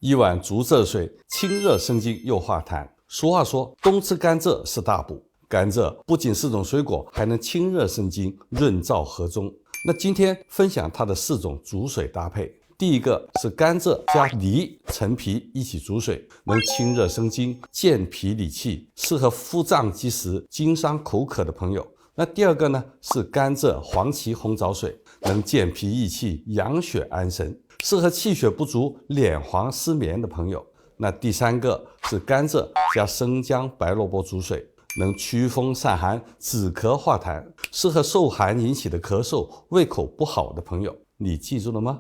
一碗竹蔗水，清热生津又化痰。俗话说，冬吃甘蔗是大补。甘蔗不仅是种水果，还能清热生津、润燥和中。那今天分享它的4种煮水搭配。第一个是甘蔗加梨、陈皮一起煮水，能清热生津、健脾理气，适合腹胀积食、经伤口渴的朋友。那第二个呢是甘蔗黄芪红枣水，能健脾益气、养血安神，适合气血不足、脸黄失眠的朋友。那第三个是甘蔗加生姜、白萝卜煮水，能驱风散寒、止咳化痰，适合受寒引起的咳嗽、胃口不好的朋友。你记住了吗？